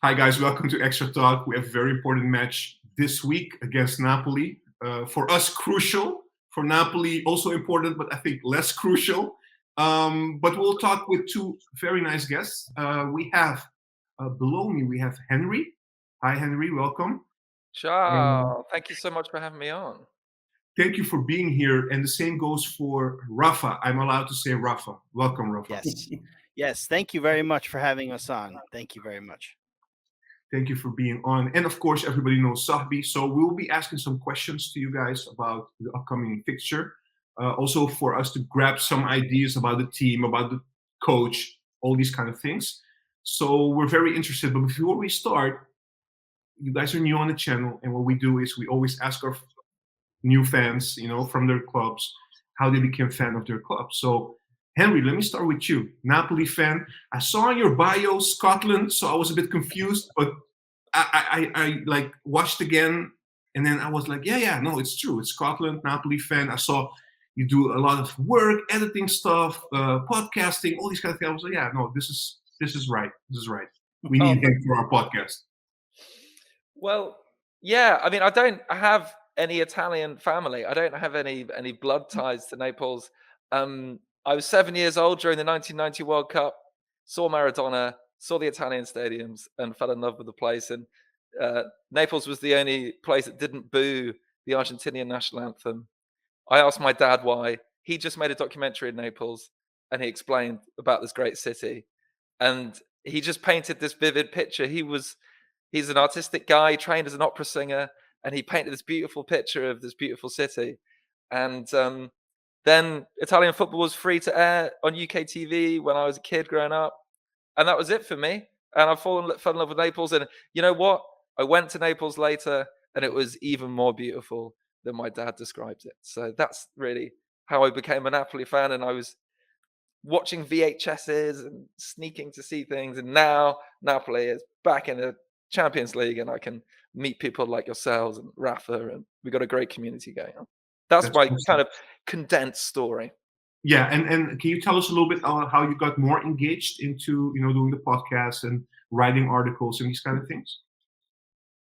Hi guys, welcome to Extra Talk. We have a very important match this week against Napoli. For us, crucial. For Napoli, also important, but I think less crucial. But we'll talk with two very nice guests. We have below me, we have Henry. Hi, Henry. Welcome. And Ciao. Thank you so much for having me on. thank you for being here. And the same goes for Rafa. I'm allowed to say Rafa. Welcome, Rafa. Yes. Yes. Thank you very much for having us on. Thank you very much. Thank you for being on. And of course, everybody knows Sahbi. So we will be asking some questions to you guys about the upcoming fixture. Also for us to grab some ideas about the team, about the coach, all these kind of things. So we're very interested. But before we start, you guys are new on the channel. And what we do is we always ask our new fans, from their clubs, how they became fan of their club. So Henry, let me start with you. Napoli fan. I saw in your bio Scotland, so I was a bit confused, but I like watched again, and then I was like, yeah, no, it's true. It's Scotland, Napoli fan. I saw you do a lot of work, editing stuff, podcasting, all these kind of things. I was like, yeah, no, this is right. This is right. We need him for our podcast. Well, yeah, I mean, I don't have any Italian family. I don't have any blood ties to Naples. I was 7 years old during the 1990 World Cup, saw Maradona, saw the Italian stadiums, and fell in love with the place. And Naples was the only place that didn't boo the Argentinian national anthem. I asked my dad why. He just made a documentary in Naples, and he explained about this great city. And he just painted this vivid picture. He's an artistic guy, trained as an opera singer, and he painted this beautiful picture of this beautiful city. And then Italian football was free to air on UK TV when I was a kid growing up. And that was it for me. And I fell in love with Naples. And you know what? I went to Naples later, and it was even more beautiful than my dad described it. So that's really how I became a Napoli fan. And I was watching VHSs and sneaking to see things. And now Napoli is back in the Champions League, and I can meet people like yourselves and Rafa, and we got a great community going on. That's my awesome. kind of condensed story. Yeah, and can you tell us a little bit how you got more engaged into doing the podcast and writing articles and these kind of things?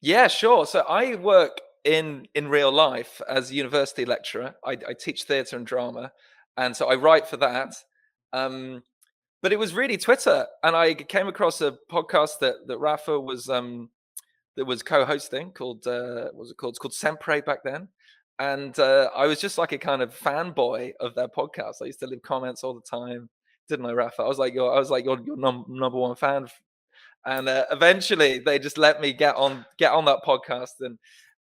Yeah, sure. So I work in real life as a university lecturer. I teach theatre and drama, and so I write for that. But it was really Twitter, and I came across a podcast that Rafa was co-hosting called what was it called? It's called Sempre back then. And I was just like a kind of fanboy of their podcast. I used to leave comments all the time, didn't I, Rafa? I was like your number one fan. And eventually they just let me get on that podcast,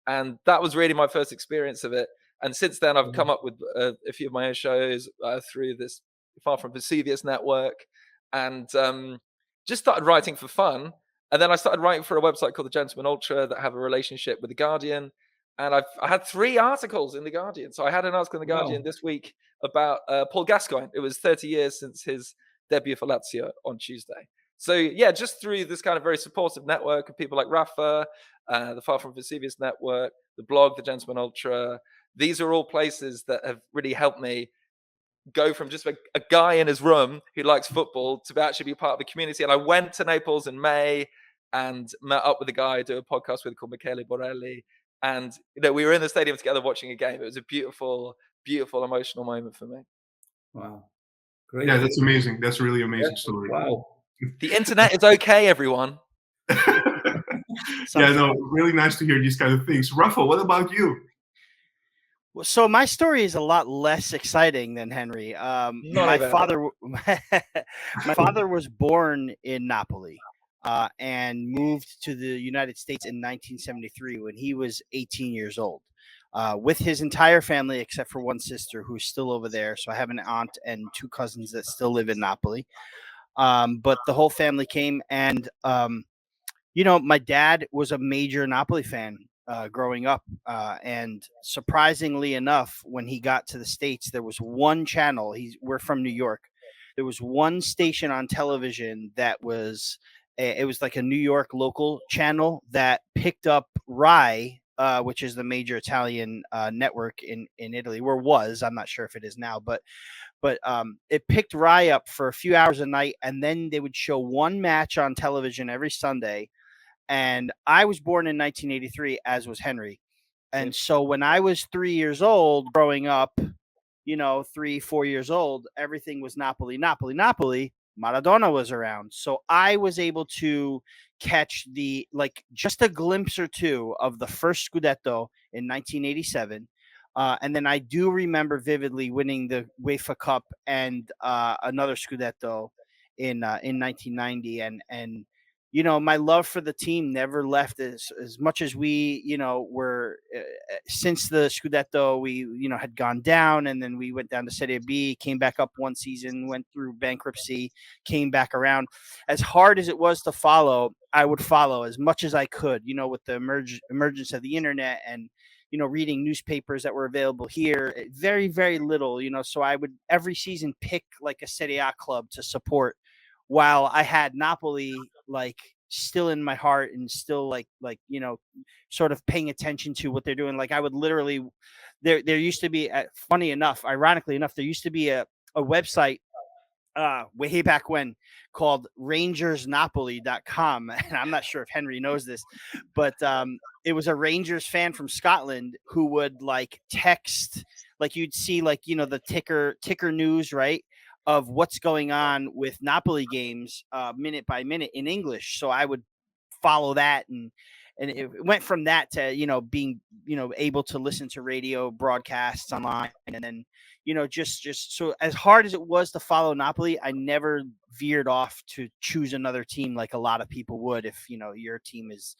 and that was really my first experience of it. And since then, I've come up with a few of my own shows through this Far From Vesuvius network, and just started writing for fun. And then I started writing for a website called the Gentleman Ultra that have a relationship with the Guardian. And I had 3 articles in the Guardian. So I had an article in the Guardian this week about Paul Gascoigne. It was 30 years since his debut for Lazio on Tuesday. So yeah, just through this kind of very supportive network of people like Rafa, the Far From Vesuvius network, the blog, the Gentleman Ultra, these are all places that have really helped me go from just a guy in his room who likes football to actually be part of the community. And I went to Naples in May and met up with a guy I do a podcast with called Michele Borelli. And we were in the stadium together watching a game. It was a beautiful, beautiful, emotional moment for me. Wow. Great. Yeah, that's amazing. That's a really amazing story. Wow. The internet is okay, everyone. Yeah, no, really nice to hear these kind of things. Rafa, what about you? So my story is a lot less exciting than Henry. My father was born in Napoli and moved to the United States in 1973 when he was 18 years old, with his entire family except for one sister who's still over there. So I have an aunt and 2 cousins that still live in Napoli. But the whole family came, and my dad was a major Napoli fan growing up, and surprisingly enough, when he got to the States, there was one channel. We're from New York. There was one station on television that was it was like a New York local channel that picked up Rai, which is the major Italian network in Italy, or was. I'm not sure if it is now, but it picked Rai up for a few hours a night, and then they would show one match on television every Sunday. And I was born in 1983, as was Henry. And so when I was 3 years old, growing up, 3, 4 years old, everything was Napoli, Napoli, Napoli. Maradona was around. So I was able to catch just a glimpse or two of the first Scudetto in 1987. And then I do remember vividly winning the UEFA Cup and another Scudetto in 1990. And my love for the team never left. As much as we were since the Scudetto, we had gone down, and then we went down to Serie B, came back up one season, went through bankruptcy, came back around. As hard as it was to follow, I would follow as much as I could, with the emergence of the internet and reading newspapers that were available here. Very, very little, so I would every season pick like a Serie A club to support, while I had Napoli still in my heart and still sort of paying attention to what they're doing. Like I would literally, there used to be, ironically enough, there used to be a website way back when called rangersnapoli.com. And I'm not sure if Henry knows this, but it was a Rangers fan from Scotland who would text, you'd see the ticker news, right, of what's going on with Napoli games minute by minute in English. So I would follow that, and it went from that to being able to listen to radio broadcasts online, and then just so as hard as it was to follow Napoli, I never veered off to choose another team like a lot of people would if your team is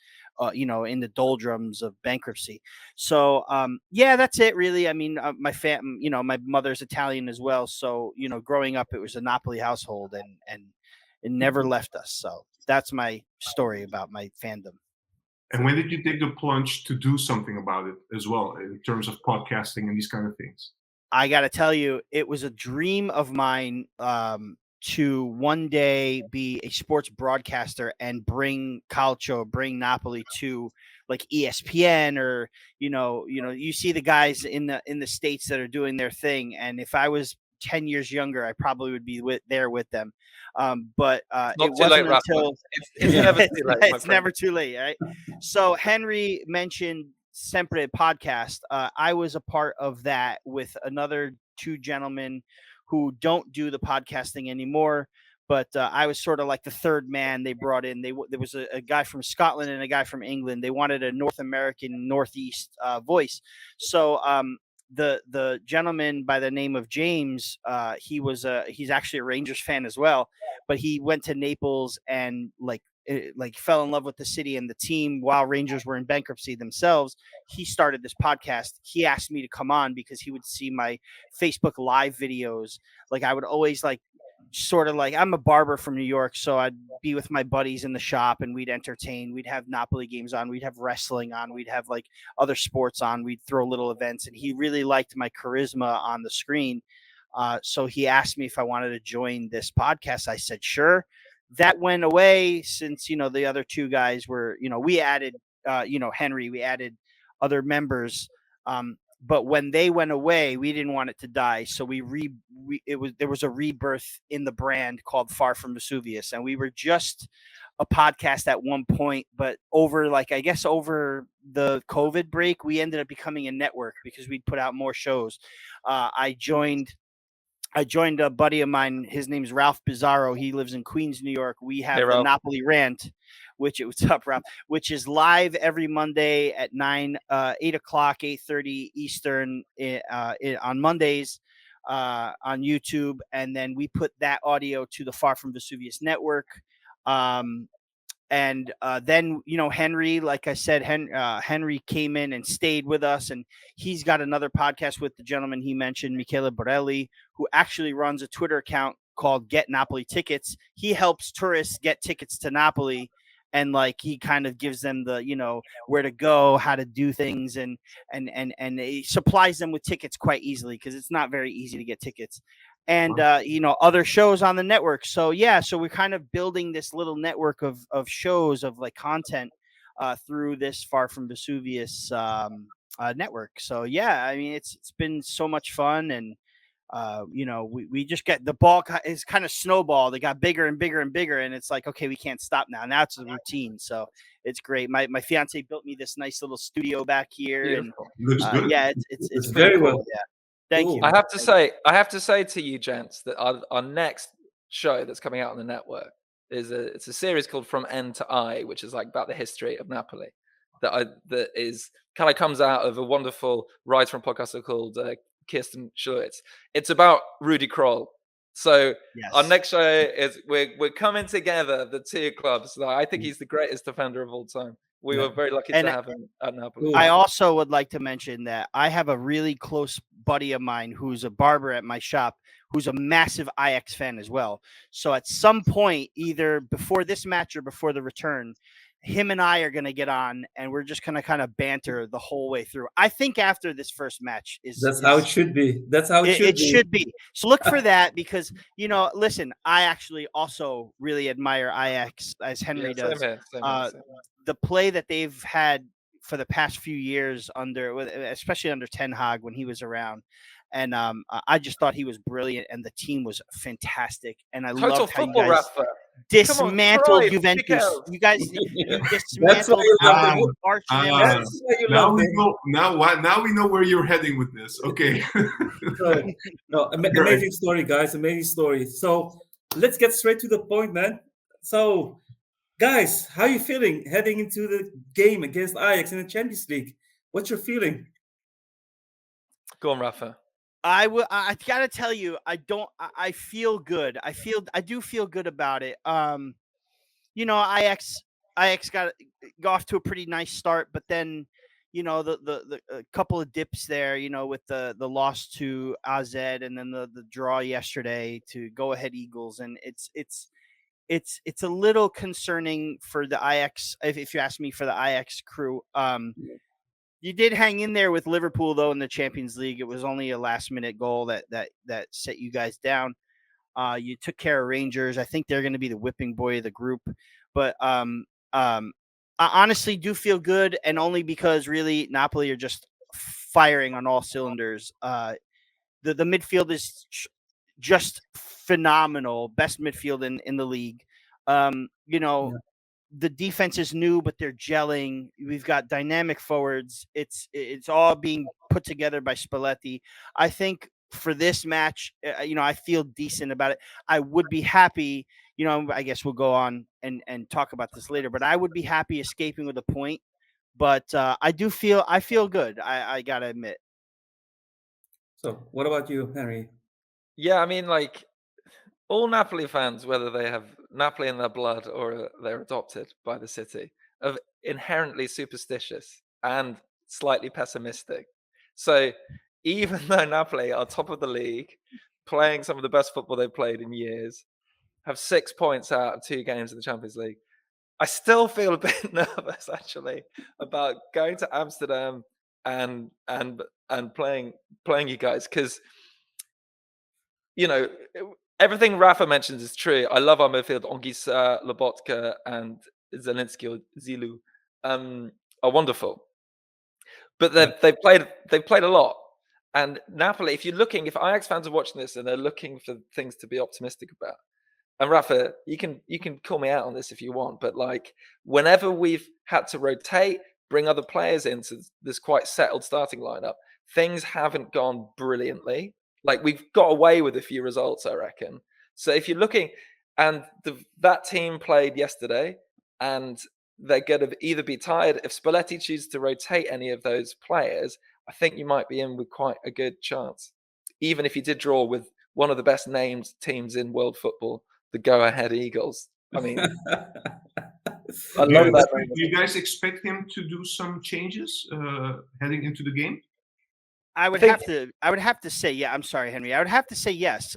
in the doldrums of bankruptcy. So yeah, that's it really. I mean, my mother's Italian as well, so growing up it was a Napoli household, and it never left us. So that's my story about my fandom. And when did you take the plunge to do something about it as well, in terms of podcasting and these kind of things? I got to tell you, it was a dream of mine to one day be a sports broadcaster and bring Calcio, bring Napoli to like ESPN, or you see the guys in the States that are doing their thing. And if I was 10 years younger, I probably would be there with them. But it wasn't until it's never too late. It's never too late, right? So Henry mentioned Sempre podcast. I was a part of that with another two gentlemen who don't do the podcasting anymore. But I was sort of like the third man they brought in. There was a guy from Scotland and a guy from England. They wanted a North American Northeast voice. So the gentleman by the name of James, he's actually a Rangers fan as well, but he went to Naples and fell in love with the city and the team while Rangers were in bankruptcy themselves. He started this podcast. He asked me to come on because he would see my Facebook live videos. I would always I'm a barber from New York, so I'd be with my buddies in the shop and we'd entertain. We'd have Napoli games on, we'd have wrestling on, we'd have other sports on, we'd throw little events, and he really liked my charisma on the screen. So he asked me if I wanted to join this podcast. I said, sure. That went away since, the other two guys were, we added, Henry, we added other members. But when they went away, we didn't want it to die. So there was a rebirth in the brand called Far From Vesuvius. And we were just a podcast at one point, but over over the COVID break, we ended up becoming a network because we'd put out more shows. I joined a buddy of mine. His name's Ralph Bizzarro. He lives in Queens, New York. We have the Napoli Rant, what's up, Ralph? Which is live every Monday at 8 o'clock, 8:30 Eastern on Mondays on YouTube. And then we put that audio to the Far From Vesuvius network. And then, Henry, like I said, Henry came in and stayed with us, and he's got another podcast with the gentleman he mentioned, Michele Borelli, who actually runs a Twitter account called Get Napoli Tickets. He helps tourists get tickets to Napoli, and he kind of gives them the, where to go, how to do things, and he supplies them with tickets quite easily because it's not very easy to get tickets. And other shows on the network. So we're kind of building this little network of shows of content through this Far From Vesuvius network. So I mean, it's been so much fun, and we just get the ball is kind of snowballed. It got bigger and bigger and bigger, and it's like, okay, we can't stop now. Now it's a routine, so it's great. My fiance built me this nice little studio back here, Beautiful. and Looks good. yeah, it's very pretty cool. well. Yeah, thank Cool. you. I have to say to you, gents, that our next show that's coming out on the network it's a series called From End to Eye, which is like about the history of Napoli. That is kind of comes out of a wonderful writer and podcaster called Kirsten Schulitz. It's about Rudy Kroll. So our Yes. next show is we're coming together, the two clubs. I think he's the greatest defender of all time. We Yeah. were very lucky And to have him at Napoli. Cool. I also would like to mention that I have a really close buddy of mine who's a barber at my shop, who's a massive Ajax fan as well. So at some point, either before this match or before the return, him and I are going to get on, and we're just going to kind of banter the whole way through. I think after this first match That's how it should be. That's how it should it be. should be. So look for that, because listen, I actually also really admire Ajax, as Henry Yeah, does. same here. The play that they've had for the past few years especially under Ten Hag when he was around. And I just thought he was brilliant, and the team was fantastic. And I Total loved how you football, guys Rafa. dismantled Cruyff, Juventus. Piqué. You guys, That's why dismantled you love them. them. arch nemesis. That's why you Now love we them. know. Now we know where you're heading with this. Okay. So, no, amazing story, guys. Amazing story. So let's get straight to the point, man. So, guys, how are you feeling heading into the game against Ajax in the Champions League? What's your feeling? Go on, Rafa. I gotta tell you, I feel good. I do feel good about it. Ajax got off to a pretty nice start, but then, the couple of dips there, with the loss to AZ, and then the draw yesterday to Go Ahead Eagles, and it's a little concerning for the Ajax, if you ask me, for the Ajax crew. You did hang in there with Liverpool, though, in the Champions League. It was only a last-minute goal that set you guys down. You took care of Rangers. I think they're going to be the whipping boy of the group. But I honestly do feel good, and only because really Napoli are just firing on all cylinders. The midfield is just phenomenal. Best midfield in the league. The defense is new, but they're gelling. We've got dynamic forwards. It's all being put together by Spalletti. I think for this match, I feel decent about it. I would be happy, I guess we'll go on and talk about this later, but I would be happy escaping with a point. But I feel good. I gotta admit. So, what about you, Henry? Yeah, I mean, like all Napoli fans, whether they have Napoli in their blood or they're adopted by the city, are inherently superstitious and slightly pessimistic. So even though Napoli are top of the league, playing some of the best football they've played in years, have 6 points out of 2 games in the Champions League, I still feel a bit nervous actually about going to Amsterdam and playing you guys, because everything Rafa mentions is true. I love our midfield. Ongisa, Lobotka, and Zelensky or Zilu are wonderful. But they've played a lot. And Napoli, if Ajax fans are watching this and they're looking for things to be optimistic about, and Rafa, you can call me out on this if you want, but like whenever we've had to rotate, bring other players into this quite settled starting lineup, things haven't gone brilliantly. Like we've got away with a few results, I reckon. So if you're looking, and that team played yesterday, and they're going to either be tired. If Spalletti chooses to rotate any of those players, I think you might be in with quite a good chance. Even if you did draw with one of the best named teams in world football, the Go Ahead Eagles. I mean, I love that. Do you guys expect him to do some changes heading into the game? I would have to say, yeah. I'm sorry, Henry. I would have to say yes.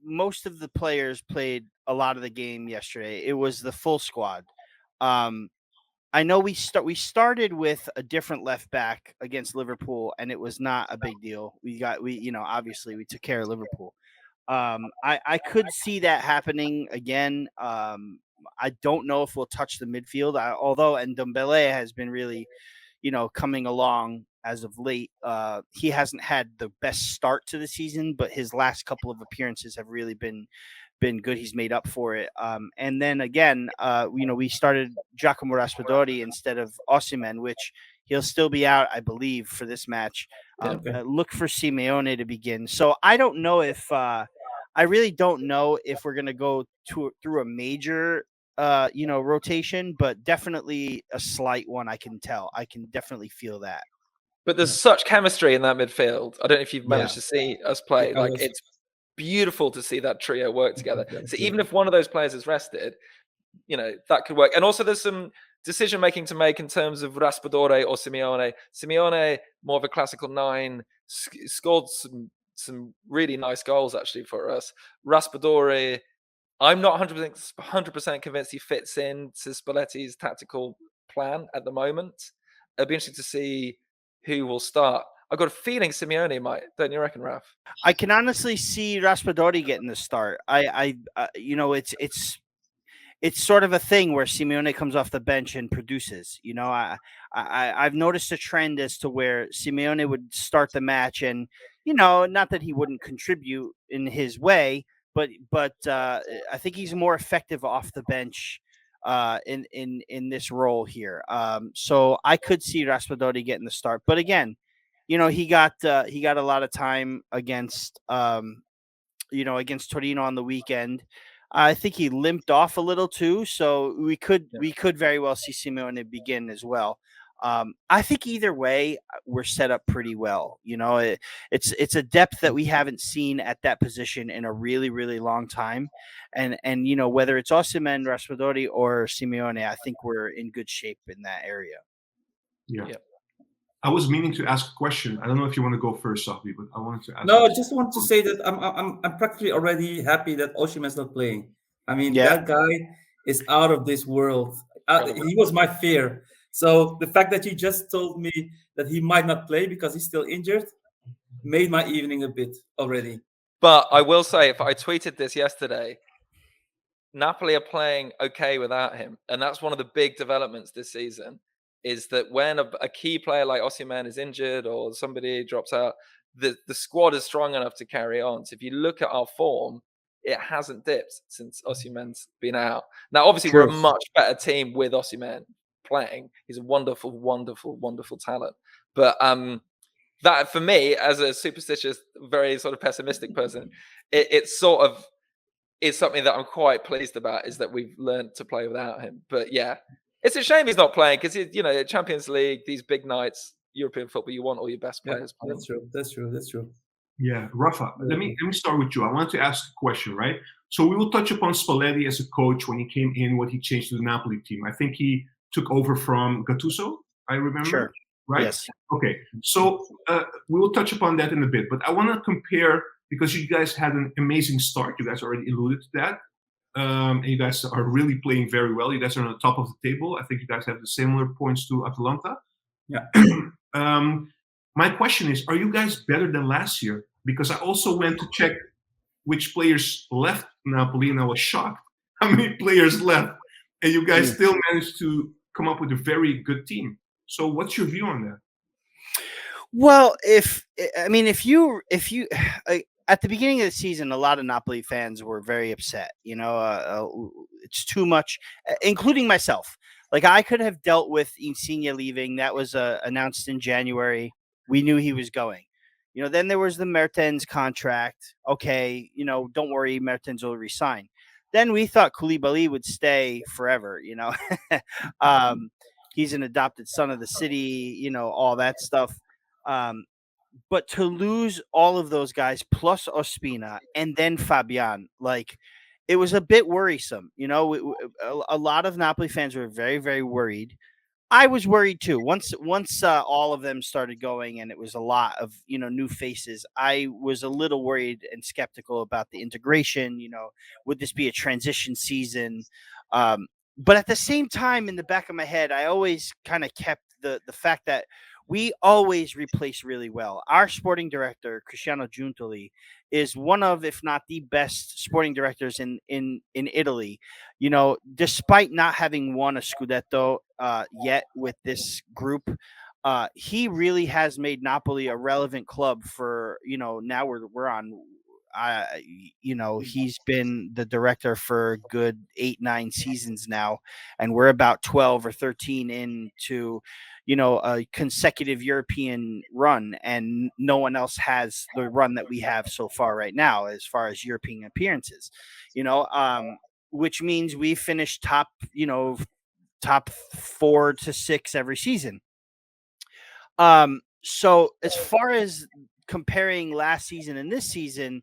Most of the players played a lot of the game yesterday. It was the full squad. I know we started with a different left back against Liverpool, and it was not a big deal. Obviously we took care of Liverpool. I could see that happening again. I don't know if we'll touch the midfield, although Ndombele has been really, coming along. as of late. He hasn't had the best start to the season, but his last couple of appearances have really been good. He's made up for it. And then again, we started Giacomo Raspadori instead of Osimhen, which he'll still be out, I believe, for this match. Look for Simeone to begin. So I don't know if I really don't know if we're going to go through a major rotation, but definitely a slight one. I can tell. I can definitely feel that. But there's such chemistry in that midfield. I don't know if you've managed to see us play. Like, it's beautiful to see that trio work together. So even if one of those players is rested, that could work. And also there's some decision making to make in terms of Raspadori or Simeone. Simeone, more of a classical 9, scored some really nice goals actually for us. Raspadori, I'm not 100% convinced he fits into Spalletti's tactical plan at the moment. It'll be interesting to see who will start. I've got a feeling Simeone might. Don't you reckon, Raf? I can honestly see Raspadori getting the start. It's sort of a thing where Simeone comes off the bench and produces. I've noticed a trend as to where Simeone would start the match, and not that he wouldn't contribute in his way, but I think he's more effective off the bench in this role here. So I could see Raspadori getting the start, but again, he got a lot of time against against Torino on the weekend. I think he limped off a little too, so we could very well see Simeone begin as well. I think either way, we're set up pretty well. It's a depth that we haven't seen at that position in a really, really long time, and whether it's Osimhen, Raspadori, or Simeone, I think we're in good shape in that area. Yeah. I was meaning to ask a question. I don't know if you want to go first, Sahbi, but I wanted to ask. No, I just want to say that I'm practically already happy that Osimhen's not playing. I mean, that guy is out of this world. He was my fear. So the fact that you just told me that he might not play because he's still injured made my evening a bit already. But I will say, if I tweeted this yesterday, Napoli are playing okay without him, and that's one of the big developments this season. Is that when a key player like Osimhen is injured or somebody drops out, the squad is strong enough to carry on. So if you look at our form, it hasn't dipped since Osimhen's been out. Now, obviously, we're a much better team with Osimhen playing. He's a wonderful, wonderful, wonderful talent. But that, for me, as a superstitious, very sort of pessimistic person, it's sort of is something that I'm quite pleased about, is that we've learned to play without him. But yeah. It's a shame he's not playing because, Champions League, these big nights, European football, you want all your best players playing. That's true. Yeah, Rafa, let me start with you. I want to ask a question, right? So we will touch upon Spalletti as a coach when he came in, what he changed to the Napoli team. I think he took over from Gattuso, I remember. Sure. Right? Yes. Okay. So we will touch upon that in a bit. But I want to compare, because you guys had an amazing start. You guys already alluded to that. And you guys are really playing very well. You guys are on the top of the table. I think you guys have the similar points to Atalanta. Yeah. My question is, are you guys better than last year? Because I also went to check which players left Napoli, and I was shocked how many players left. And you guys still managed to come up with a very good team. So what's your view on that? Well, if you at the beginning of the season, a lot of Napoli fans were very upset. It's too much, including myself. Like, I could have dealt with Insigne leaving. That was announced in January. We knew he was going. Then there was the Mertens contract. Okay, don't worry, Mertens will resign. Then we thought Koulibaly would stay forever. He's an adopted son of the city. All that stuff. But to lose all of those guys plus Ospina and then Fabian, it was a bit worrisome. A lot of Napoli fans were very, very worried. I was worried too. Once all of them started going and it was a lot of, new faces, I was a little worried and skeptical about the integration. Would this be a transition season? But at the same time, in the back of my head, I always kind of kept the fact that we always replace really well. Our sporting director, Cristiano Giuntoli, is one of, if not the best sporting directors in Italy. Despite not having won a Scudetto yet with this group, he really has made Napoli a relevant club for, now we're on. He's been the director for a good 8-9 seasons now, and we're about 12 or 13 into, a consecutive European run, and no one else has the run that we have so far right now as far as European appearances, which means we finished top 4 to 6 every season. So as far as comparing last season and this season,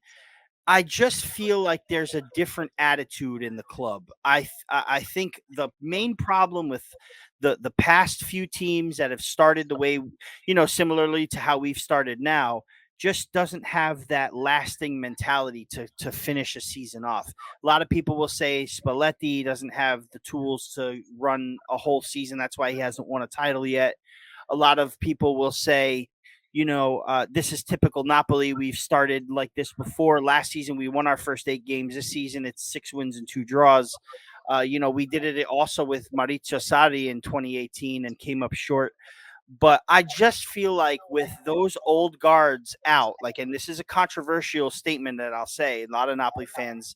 I just feel like there's a different attitude in the club. I think the main problem with the past few teams that have started the way, similarly to how we've started now, just doesn't have that lasting mentality to finish a season off. A lot of people will say Spalletti doesn't have the tools to run a whole season. That's why he hasn't won a title yet. A lot of people will say, this is typical Napoli. We've started like this before. Last season, we won our first 8 games. This season, it's 6 wins and 2 draws. We did it also with Maurizio Sarri in 2018 and came up short. But I just feel like with those old guards out, and this is a controversial statement that I'll say, a lot of Napoli fans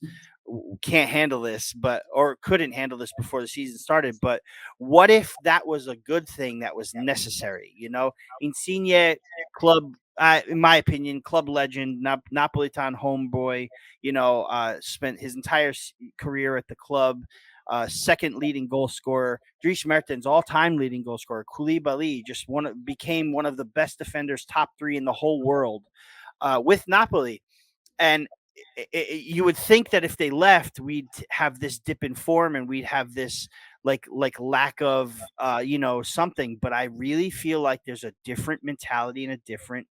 can't handle this, or couldn't handle this before the season started. But what if that was a good thing that was necessary? Insigne, club, in my opinion, club legend, Napolitan homeboy, spent his entire career at the club. Second leading goal scorer, Dries Mertens, all-time leading goal scorer. Koulibaly just became one of the best defenders, top 3 in the whole world with Napoli. And you would think that if they left, we'd have this dip in form and we'd have this like lack of something. But I really feel like there's a different mentality and a different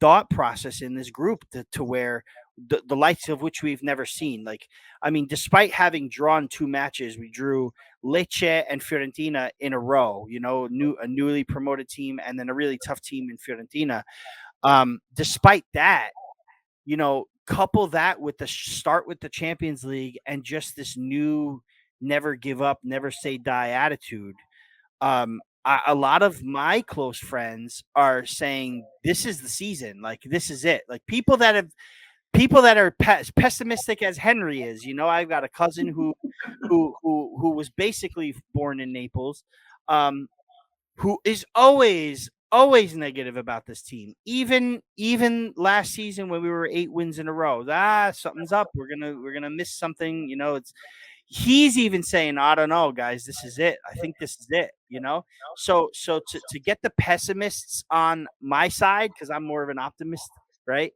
thought process in this group to where the likes of which we've never seen. Despite having drawn 2 matches, we drew Lecce and Fiorentina in a row, a newly promoted team and then a really tough team in Fiorentina. Despite that, couple that with the start with the Champions League and just this new never give up, never say die attitude. A lot of my close friends are saying this is the season. This is it. People that are pessimistic as Henry is. I've got a cousin who was basically born in Naples, who is always negative about this team. Even last season when we were 8 wins in a row, something's up. We're gonna miss something. He's even saying, I don't know, guys, this is it. I think this is it. So to get the pessimists on my side, because I'm more of an optimist, right?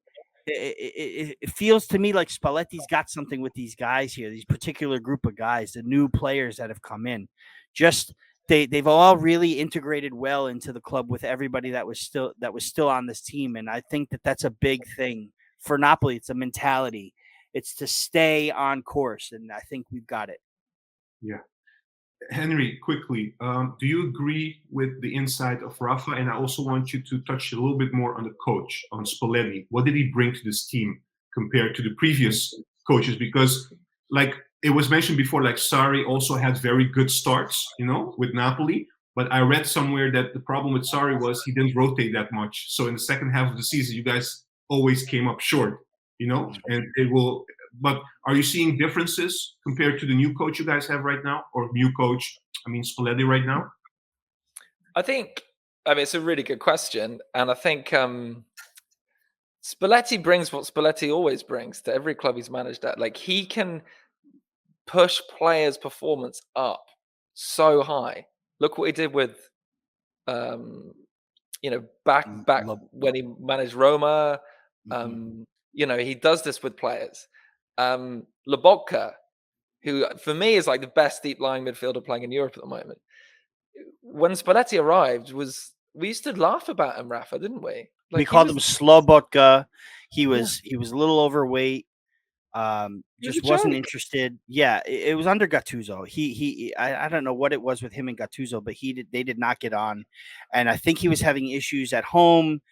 It feels to me like Spalletti's got something with these guys here, these particular group of guys, the new players that have come in. Just they've all really integrated well into the club with everybody that was still on this team, and I think that's a big thing for Napoli. It's a mentality. It's to stay on course, and I think we've got it. Yeah. Henry, quickly, do you agree with the insight of Rafa? And I also want you to touch a little bit more on the coach, on Spalletti. What did he bring to this team compared to the previous coaches? Because, it was mentioned before, Sarri also had very good starts, with Napoli. But I read somewhere that the problem with Sarri was he didn't rotate that much. So in the second half of the season, you guys always came up short, and it will. But are you seeing differences compared to the new coach you guys have right now, or new coach, Spalletti right now? I think, it's a really good question. And I think Spalletti brings what Spalletti always brings to every club he's managed at. He can push players' performance up so high. Look what he did with, back when he managed Roma. He does this with players. Lobotka, who for me is the best deep lying midfielder playing in Europe at the moment. When Spalletti arrived, we used to laugh about him, Rafa, didn't we? We called him Slobotka. He was a little overweight. Just wasn't interested. Yeah, it was under Gattuso. I don't know what it was with him and Gattuso, but they did not get on, and I think he was having issues at home.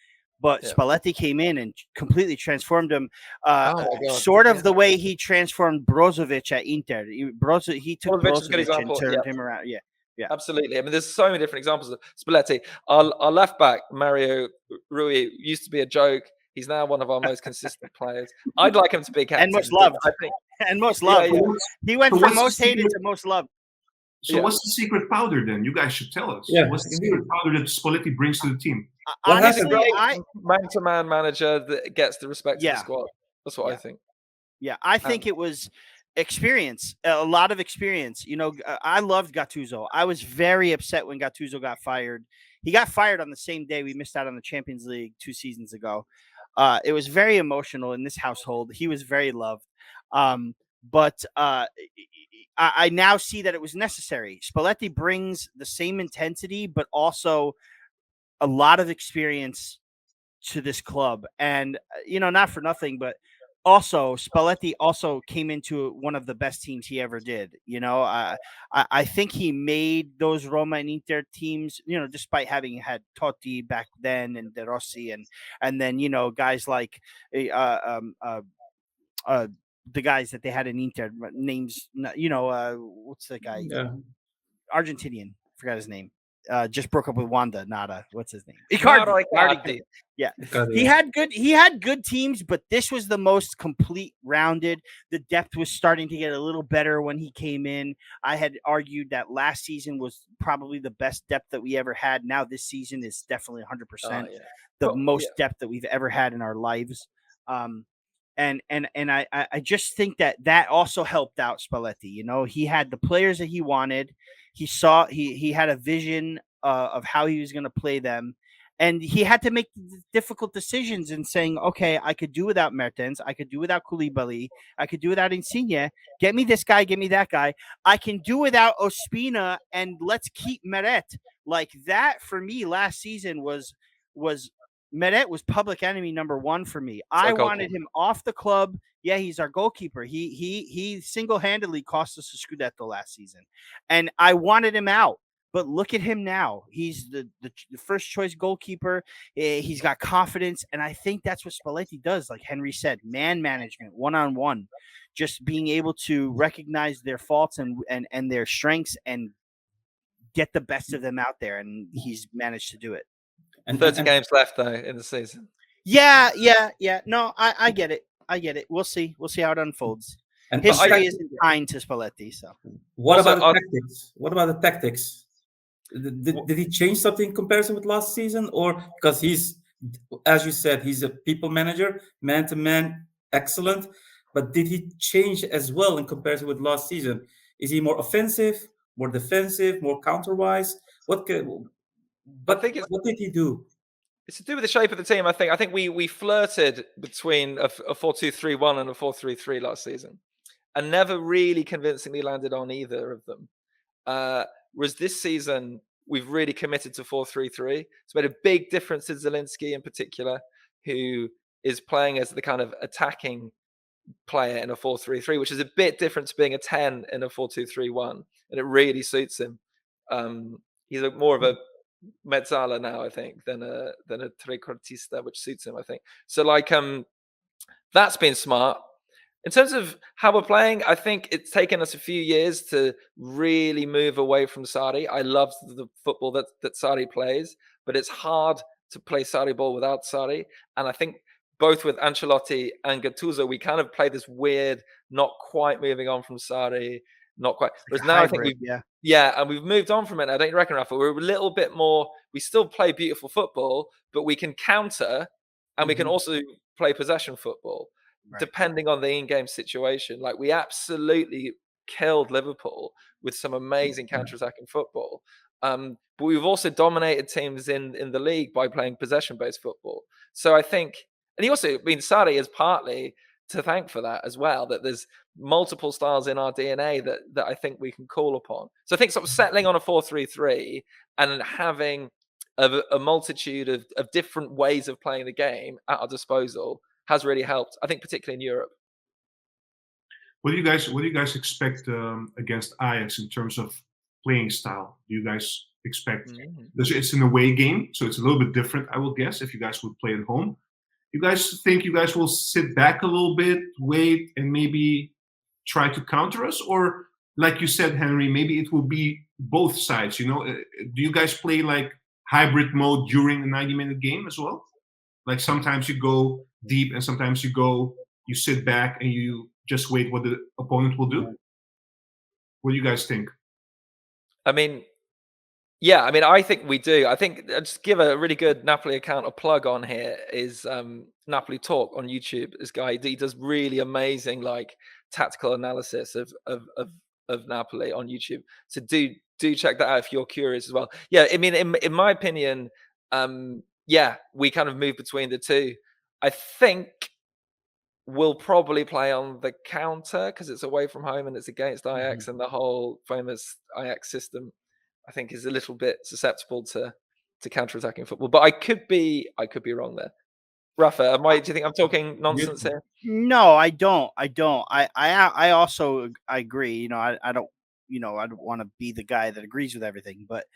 But Spalletti came in and completely transformed him, sort of the way he transformed Brozovic at Inter. He took Brozovic and turned him around. Yeah. Absolutely. I mean, there's so many different examples of Spalletti. Our left back, Mario Rui, used to be a joke. He's now one of our most consistent players. I'd like him to be captain. And most loved. I think. And most loved. Yeah. He went So from what's the most hated secret- to most loved. So what's the secret powder then? You guys should tell us. Yeah, What's the indeed. secret powder that Spalletti brings to the team? What Honestly, happened? Man-to-man manager that gets the respect of Yeah. the squad. That's what I think. Yeah, I think it was experience, a lot of experience. You know, I loved Gattuso. I was very upset when Gattuso got fired. He got fired on the same day we missed out on the Champions League 2 seasons ago. It was very emotional in this household. He was very loved. But I now see that it was necessary. Spalletti brings the same intensity, but also a lot of experience to this club. And, you know, not for nothing, but also Spalletti also came into one of the best teams he ever did. You know, I think he made those Roma and Inter teams, you know, despite having had Totti back then and De Rossi and then, you know, guys like the guys that they had in Inter, names, you know, what's the guy? Yeah. Argentinian, forgot his name. Just broke up with Wanda Nada. What's his name? Icardi. Yeah. Icardi, He had good teams, but this was the most complete rounded. The depth was starting to get a little better when he came in. I had argued that last season was probably the best depth that we ever had. Now this season is definitely 100% the most depth that we've ever had in our lives. And I just think that also helped out Spalletti. You know, he had the players that he wanted. He saw he had a vision of how he was going to play them, and he had to make difficult decisions in saying, okay, I could do without Mertens, I could do without Koulibaly, I could do without Insigne. Get me this guy, get me that guy. I can do without Ospina, and let's keep Meret. Like that for me last season was Meret was public enemy number 1 for me. I wanted him off the club. Yeah, he's our goalkeeper. He single-handedly cost us a Scudetto last season, and I wanted him out. But look at him now. He's the first choice goalkeeper. He's got confidence, and I think that's what Spalletti does. Like Henry said, man management, one-on-one, just being able to recognize their faults and their strengths and get the best of them out there, and he's managed to do it. And 30 games left though in the season. Yeah. No, I get it. We'll see how it unfolds. And history isn't kind to Spalletti. So what about the tactics? What about the tactics? Did he change something in comparison with last season, or because he's, as you said, he's a people manager, man to man, excellent. But did he change as well in comparison with last season? Is he more offensive, more defensive, more counter-wise? What did he do? It's to do with the shape of the team. I think we flirted between a 4-2-3-1 and a 4-3-3 last season, and never really convincingly landed on either of them. Whereas this season we've really committed to 4-3-3. It's made a big difference to Zielinski in particular, who is playing as the kind of attacking player in a 4-3-3, which is a bit different to being a 10 in a 4-2-3-1, and it really suits him. He's more of a mezzala now, I think, than a trequartista, which suits him, I think. So that's been smart. In terms of how we're playing, I think it's taken us a few years to really move away from Sarri. I love the football that Sarri plays, but it's hard to play Sarri ball without Sarri. And I think both with Ancelotti and Gattuso, we kind of play this weird, not quite moving on from Sarri, not quite. Whereas now hybrid, I think and we've moved on from it. I don't reckon, Rafa, we're a little bit more, we still play beautiful football, but we can counter and we can also play possession football. Right. Depending on the in-game situation. Like we absolutely killed Liverpool with some amazing counter-attacking football. But we've also dominated teams in the league by playing possession-based football. So I think, and Sarri is partly to thank for that as well, that there's multiple styles in our DNA that I think we can call upon. So I think sort of settling on a 4-3-3 and having a multitude of different ways of playing the game at our disposal has really helped, I think, particularly in Europe. What do you guys expect against Ajax in terms of playing style? Do you guys expect? It's an away game, so it's a little bit different, I will guess, if you guys would play at home. You guys think you guys will sit back a little bit, wait, and maybe try to counter us, or like you said, Henry, maybe it will be both sides. You know, do you guys play like hybrid mode during a 90-minute game as well? Like sometimes you go deep and sometimes you sit back and you just wait what the opponent will do. What do you guys think? I mean, yeah, I mean, I think we do. I think just give a really good Napoli account a plug on here is Napoli Talk on YouTube. This guy, he does really amazing like tactical analysis of Napoli on YouTube. So do check that out if you're curious as well. Yeah, I mean, in my opinion, yeah, we kind of move between the two. I think we'll probably play on the counter because it's away from home and it's against Ajax, and the whole famous Ajax system, I think, is a little bit susceptible to counter-attacking football. But I could be wrong there. Rafa, do you think I'm talking nonsense here? No, I don't. I also agree. You know, I don't want to be the guy that agrees with everything, but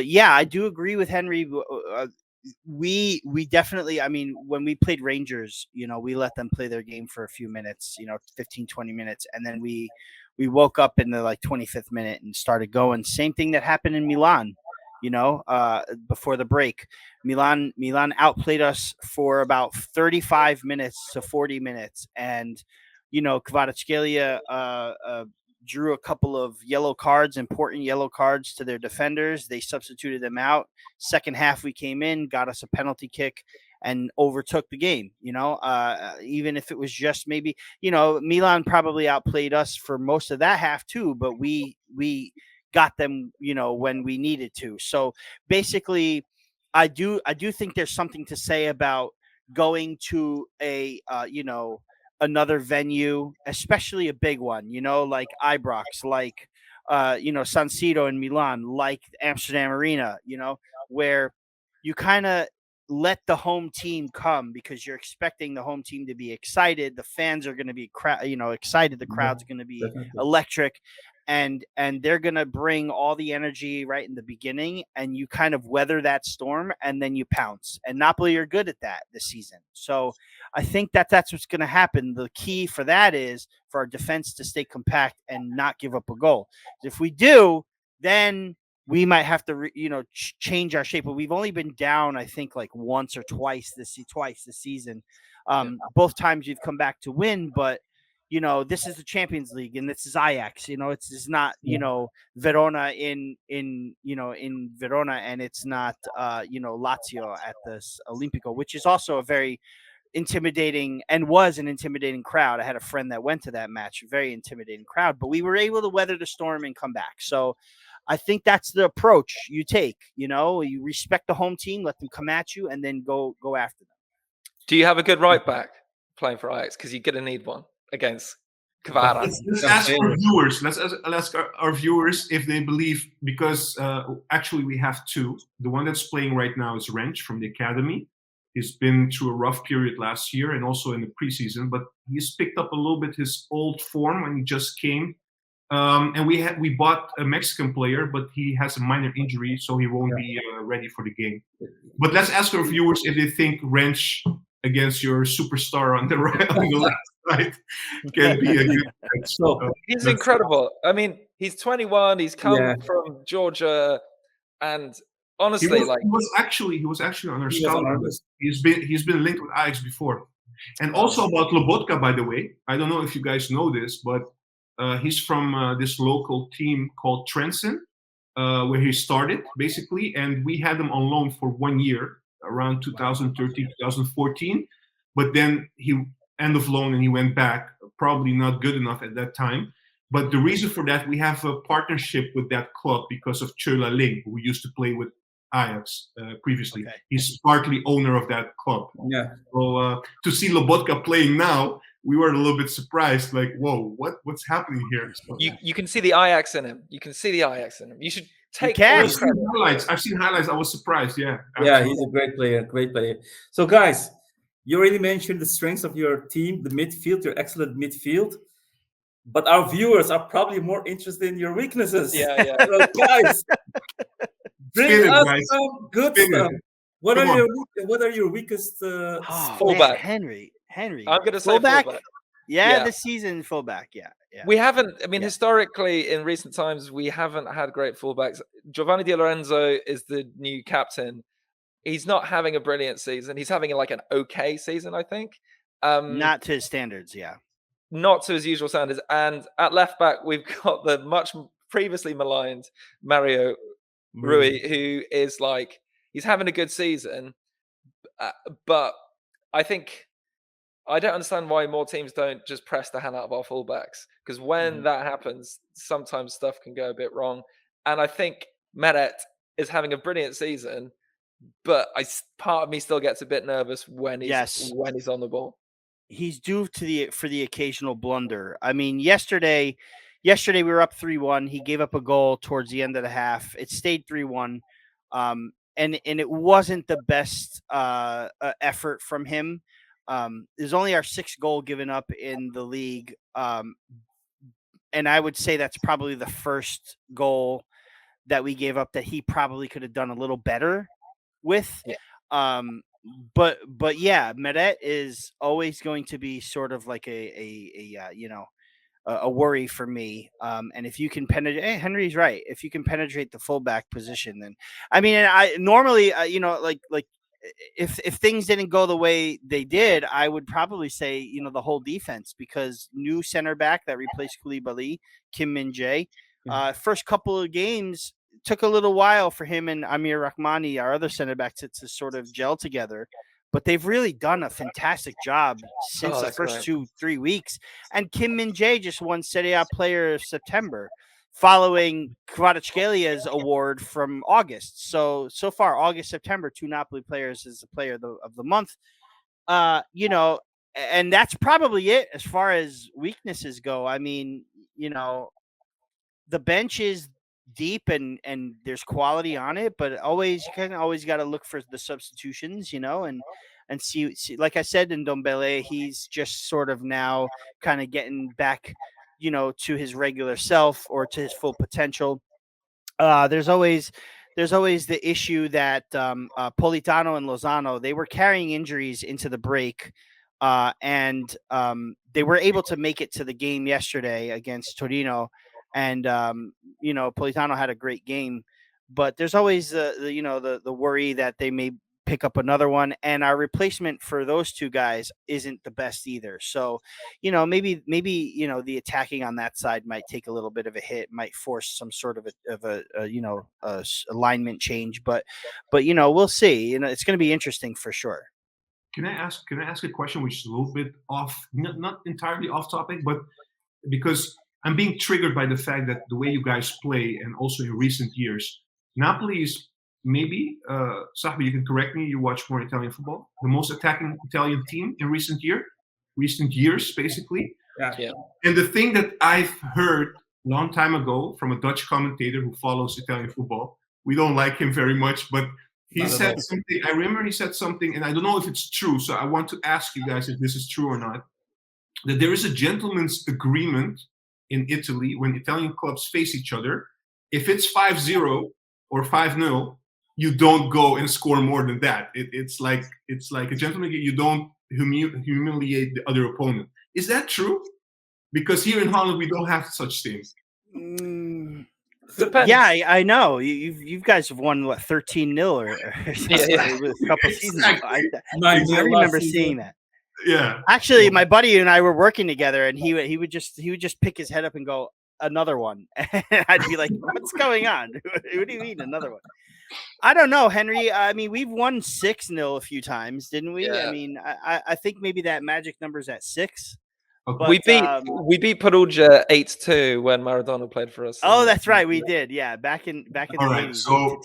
yeah, I do agree with Henry. We definitely, I mean, when we played Rangers, you know, we let them play their game for a few minutes, you know, 15, 20 minutes. And then we woke up in the like 25th minute and started going. Same thing that happened in Milan, you know, before the break. Milan outplayed us for about 35 minutes to 40 minutes. And, you know, Kvaratskhelia drew a couple of yellow cards, important yellow cards to their defenders. They substituted them out. Second half, we came in, got us a penalty kick, and overtook the game. You know, even if it was just maybe, you know, Milan probably outplayed us for most of that half too, but we got them, you know, when we needed to. So basically, I do think there's something to say about going to a you know, another venue, especially a big one, you know, like Ibrox, like you know, San Siro in Milan, like Amsterdam Arena, you know, where you kind of let the home team come because you're expecting the home team to be excited. The fans are going to be excited. The crowd's going to be electric, and they're going to bring all the energy right in the beginning, and you kind of weather that storm and then you pounce. And Napoli are good at that this season. So I think that's what's going to happen. The key for that is for our defense to stay compact and not give up a goal. If we do, then we might have to, change our shape. But we've only been down, I think, like once or twice this season. Both times we've come back to win, but this is the Champions League and this is Ajax. It's not Verona in Verona, and it's not Lazio at this Olimpico, which is also a very intimidating and was an intimidating crowd. I had a friend that went to that match, very intimidating crowd, but we were able to weather the storm and come back. So I think that's the approach you take. You respect the home team, let them come at you, and then go after them. Do you have a good right back playing for Ajax? Because you're going to need one against Kvara. Let's ask our viewers. Let's ask our viewers if they believe, because actually we have two. The one that's playing right now is Wrench from the academy. He's been through a rough period last year and also in the preseason, but he's picked up a little bit his old form when he just came. And we bought a Mexican player, but he has a minor injury, so he won't be ready for the game. But let's ask our viewers if they think Wrench against your superstar on the right, on the left side, can be a good match. So he's incredible. I mean, he's 21. He's come from Georgia, and honestly, he was actually on our scouting list. He's been linked with Ajax before. And also about Lobotka, by the way, I don't know if you guys know this, but he's from this local team called Trenton, where he started basically, and we had him on loan for 1 year, around 2013, 2014. But then he end of loan and he went back. Probably not good enough at that time. But the reason for that, we have a partnership with that club because of Chola Ling, who used to play with Ajax previously. Okay. He's partly owner of that club. Yeah. So to see Lobotka playing now, we were a little bit surprised. Like, whoa, what's happening here? So, you can see the Ajax in him. You can see the Ajax in him. You should take I've seen highlights. I was surprised. Yeah. Absolutely. Yeah, he's a great player. So, guys, you already mentioned the strengths of your team, the midfield, your excellent midfield. But our viewers are probably more interested in your weaknesses. Yeah. So, guys, bring us some good stuff. What are your weakest fullback? Henry. I'm going to say fullback. fullback. Yeah, this season fullback. Yeah. Yeah. We haven't. I mean, Yeah. historically, in recent times, we haven't had great fullbacks. Giovanni Di Lorenzo is the new captain. He's not having a brilliant season. He's having like an okay season, I think. Not to his standards, yeah. Not to his usual standards. And at left back, we've got the much previously maligned Mario Rui, who is like, he's having a good season. But I think I don't understand why more teams don't just press the hand out of our fullbacks, because when that happens, sometimes stuff can go a bit wrong. And I think Meret is having a brilliant season, but part of me still gets a bit nervous when he's on the ball. He's due for the occasional blunder. I mean, yesterday we were up 3-1. He gave up a goal towards the end of the half. It stayed 3-1. And it wasn't the best effort from him. There's only our 6th goal given up in the league. And I would say that's probably the first goal that we gave up that he probably could have done a little better with. Yeah. But yeah, Meret is always going to be sort of like a worry for me. And if you can penetrate, Henry's right. If you can penetrate the fullback position, then I mean, I normally, like if things didn't go the way they did, I would probably say, the whole defense, because new center back that replaced Koulibaly, Kim Min-jae, first couple of games took a little while for him and Amir Rahmani, our other center back, to sort of gel together. But they've really done a fantastic job since the first 2-3 weeks. And Kim Min-jae just won Serie A Player of September, following Kvaratskhelia award from August. So far, August, September, 2 Napoli players is the player of the month. And that's probably it as far as weaknesses go. I mean, the bench is deep and there's quality on it, but you kind of always got to look for the substitutions, and see, like I said, in Ndombele, he's just sort of now kind of getting back, to his regular self or to his full potential. There's always the issue that Politano and Lozano, they were carrying injuries into the break, and they were able to make it to the game yesterday against Torino. And Politano had a great game, but there's always the worry that they may pick up another one, and our replacement for those two guys isn't the best either. So, maybe the attacking on that side might take a little bit of a hit, might force some sort of a alignment change, but we'll see. It's going to be interesting for sure. Can I ask a question which is a little bit off, not entirely off topic, but because I'm being triggered by the fact that the way you guys play, and also in recent years, Napoli is maybe, Sahbi, you can correct me, you watch more Italian football, the most attacking Italian team in recent years, basically. Yeah. And the thing that I've heard a long time ago from a Dutch commentator who follows Italian football, we don't like him very much, but he said something. I remember he said something, and I don't know if it's true, so I want to ask you guys if this is true or not, that there is a gentleman's agreement in Italy when Italian clubs face each other. If it's 5-0 or 5-0, you don't go and score more than that. It's like a gentleman. You don't humiliate the other opponent. Is that true? Because here in Holland we don't have such things. Depends. Yeah, I know. You guys have won 13-0 or a couple seasons ago. I remember seeing that. Yeah. Actually, my buddy and I were working together, and he would just pick his head up and go, "Another one." And I'd be like, "What's going on? What do you mean another one?" I don't know, Henry. I mean, we've won 6-0 a few times, didn't we? Yeah. I mean, I think maybe that magic number's at 6. Okay. We beat Perugia 8-2 when Maradona played for us. Oh, that's right, we did. Yeah, back in the 80s. So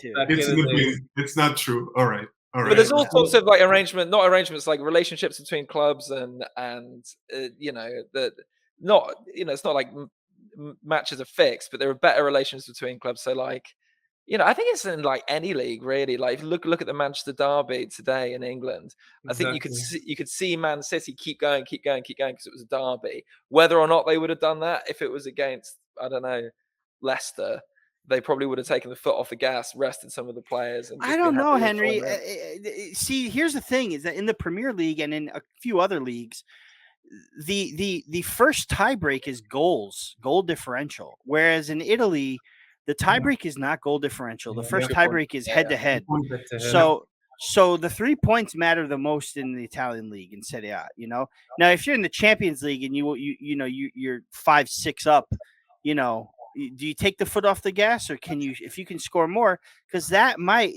it's not true. All right. But there's all sorts of like arrangements, like relationships between clubs and it's not like matches are fixed, but there are better relations between clubs. So like, I think it's in like any league really. Like if you look at the Manchester derby today in England, I think you could see Man City keep going because it was a derby. Whether or not they would have done that if it was against, I don't know, Leicester, they probably would have taken the foot off the gas, rested some of the players. And I don't know, Henry. See, here's the thing: is that in the Premier League and in a few other leagues, the first tiebreak is goal differential, whereas in Italy, the tiebreak is not goal differential. The first tiebreak is head to head. So the 3 points matter the most in the Italian league in Serie A. You know, now if you're in the Champions League and you're 5-6 up, you know, do you take the foot off the gas, or can you, if you can score more, because that might,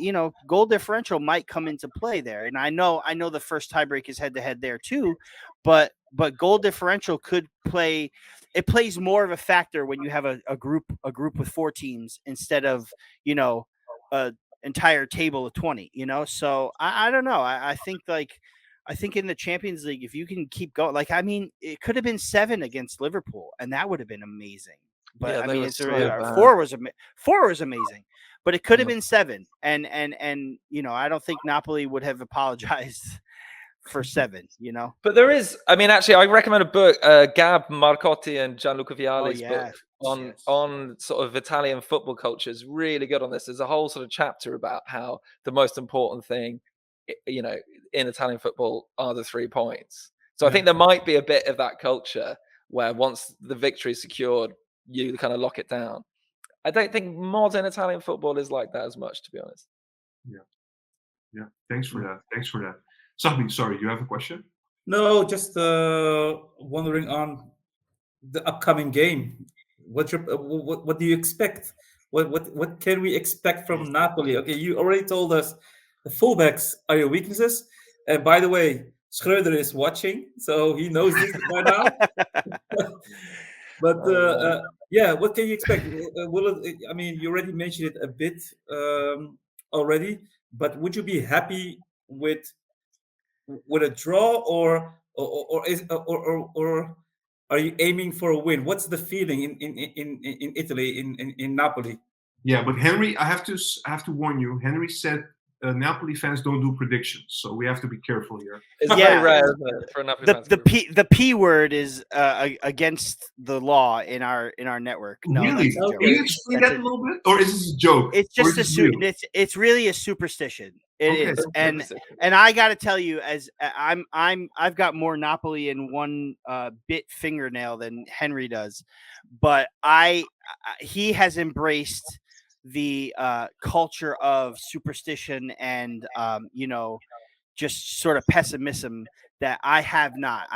goal differential might come into play there. And I know the first tiebreak is head to head there too, but goal differential could play. It plays more of a factor when you have a group with 4 teams instead of a entire table of 20. So I don't know. I think in the Champions League, if you can keep going, it could have been 7 against Liverpool, and that would have been amazing. But Yeah, I they mean, were it's so bad. 4 was amazing, but it could have Yeah. been 7, and I don't think Napoli would have apologized for 7. But there is, I mean, actually, I recommend a book, Gab Marcotti and Gianluca Vialli's book on sort of Italian football culture is really good on this. There's a whole sort of chapter about how the most important thing, in Italian football are the 3 points. So I think there might be a bit of that culture where once the victory is secured, you kind of lock it down. I don't think modern Italian football is like that as much, to be honest. Yeah. Thanks for that. Sahbi, sorry, you have a question? No, just wondering on the upcoming game. What do you expect? What can we expect from Napoli? Okay, you already told us the fullbacks are your weaknesses. And by the way, Schreuder is watching, so he knows this by now. But what can you expect? I mean, you already mentioned it a bit already. But would you be happy with a draw, or are you aiming for a win? What's the feeling in Italy, in Napoli? Yeah, but Henry, I have to warn you. Henry said Napoli fans don't do predictions, so we have to be careful here. It's very rare, isn't it, for Napoli fans. The P word is against the law in our network. No, really? Can you explain that a little bit, or is this a joke? It's just it's really a superstition. It is, and I got to tell you, as I've got more Napoli in one bit fingernail than Henry does, but he has embraced the culture of superstition and just sort of pessimism that I have not.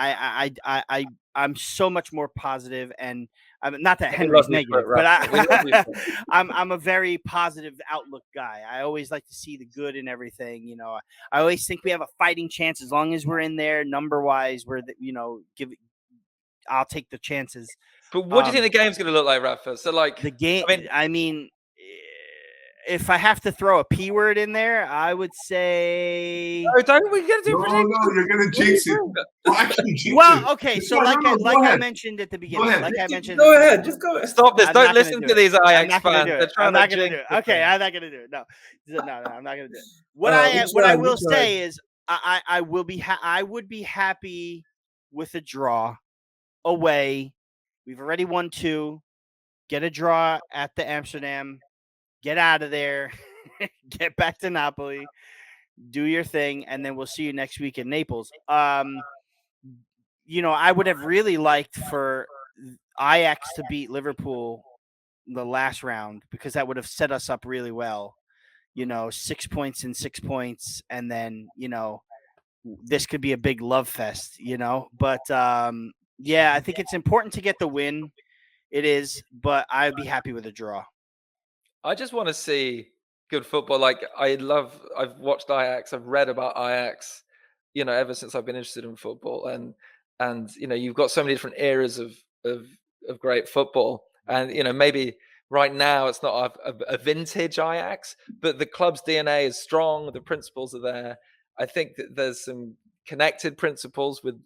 I'm so much more positive, and not that Henry's negative, but I'm a very positive outlook guy. I always like to see the good in everything. I always think we have a fighting chance as long as we're in there number wise. I'll take the chances. But what do you think the game's going to look like, Rafa? So, the game. I mean, if I have to throw a P word in there, I would say. No, don't we get to do No, you're gonna jinx it. Well, okay, so I mentioned at the beginning, go ahead, just go ahead. Stop this! Don't listen to these Ajax fans. I'm not gonna do it. Okay, I'm not gonna do it. No, I'm not gonna do it. What I will say is, I would be happy with a draw away. We've already won 2. Get a draw at the Amsterdam. Get out of there, get back to Napoli, do your thing, and then we'll see you next week in Naples. I would have really liked for Ajax to beat Liverpool the last round, because that would have set us up really well. 6 points and 6 points, and then this could be a big love fest. But I think it's important to get the win. It is, but I'd be happy with a draw. I just want to see good football. Like, I've watched Ajax. I've read about Ajax, ever since I've been interested in football. And you've got so many different eras of great football. And, maybe right now it's not a vintage Ajax, but the club's DNA is strong. The principles are there. I think that there's some connected principles with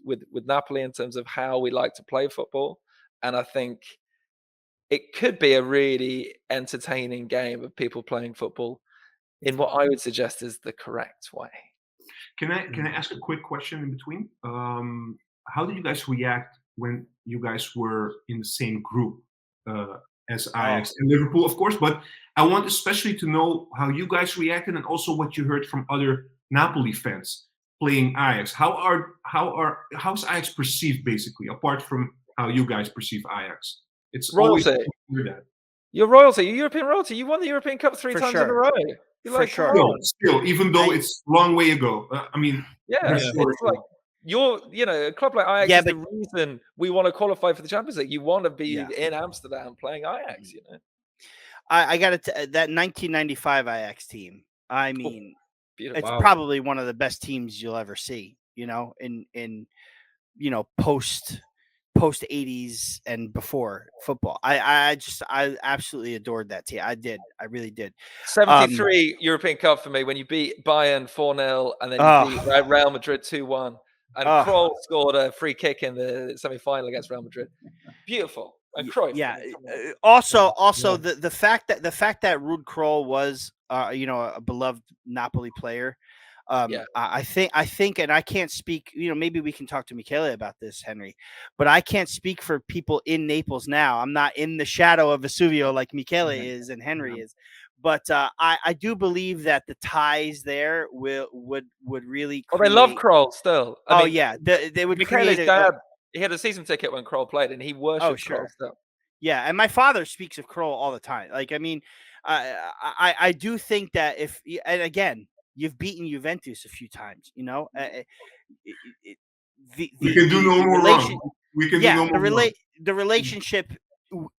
Napoli in terms of how we like to play football. And I think it could be a really entertaining game of people playing football in what I would suggest is the correct way. Can I ask a quick question in between? How did you guys react when you guys were in the same group as Ajax and Liverpool, of course? But I want especially to know how you guys reacted, and also what you heard from other Napoli fans. playing Ajax? How's Ajax perceived basically, apart from how you guys perceive Ajax? It's always Royalty. that. You're royalty. You're European royalty. You won the European Cup 3 For times in a sure. row. You're For like, sure. come on. Still, even though it's a long way ago. I mean, Yeah, it's like a club like Ajax Yeah, is the reason we want to qualify for the Champions League. You want to be Yeah. in Amsterdam playing Ajax, you know. I got that 1995 Ajax team. I mean, Beautiful. it's probably one of the best teams you'll ever see. You know, in post 80s and before football. I absolutely adored that team. I really did. 73 European Cup for me when you beat Bayern 4-0 and then you beat Real Madrid 2-1. And Kroll scored a free kick in the semi-final against Real Madrid. Beautiful. And Cruyff. Yeah. Also, the fact that Ruud Krol was a beloved Napoli player. I think, and I can't speak, maybe we can talk to Michele about this, Henry, but I can't speak for people in Naples now. I'm not in the shadow of Vesuvio like Michele is and Henry is, but I do believe that the ties there would really create... Well, they love Kroll still. I mean, yeah. They would Michele's create dad, he had a season ticket when Kroll played and he worshipped Kroll still. Yeah, and my father speaks of Kroll all the time. Like, I mean, I do think that and again, you've beaten Juventus a few times, we can do no more wrong. We can do no more wrong. The relationship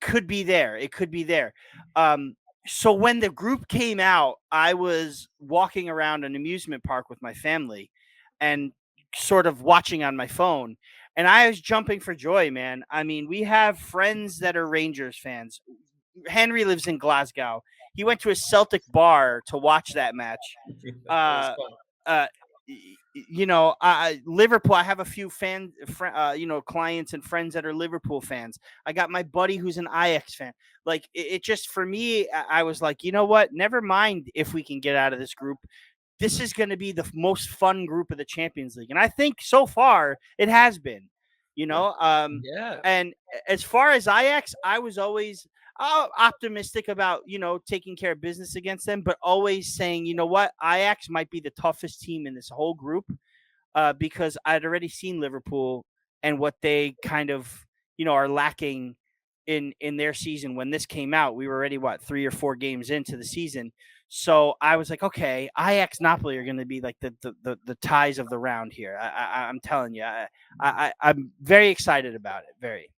could be there. It could be there. So when the group came out, I was walking around an amusement park with my family and sort of watching on my phone. And I was jumping for joy, man. I mean, we have friends that are Rangers fans. Henry lives in Glasgow. He went to a Celtic bar to watch that match. Liverpool. I have a few clients and friends that are Liverpool fans. I got my buddy who's an Ajax fan. Like, it just, for me, I was like, you know what? Never mind if we can get out of this group. This is going to be the most fun group of the Champions League. And I think so far it has been, And as far as Ajax, I was always optimistic about, taking care of business against them, but always saying, you know what, Ajax might be the toughest team in this whole group because I'd already seen Liverpool and what they kind of, are lacking in their season. When this came out, we were already 3 or 4 games into the season. So I was like, okay, Ajax Napoli are going to be like the ties of the round here. I'm telling you, I'm very excited about it. Very.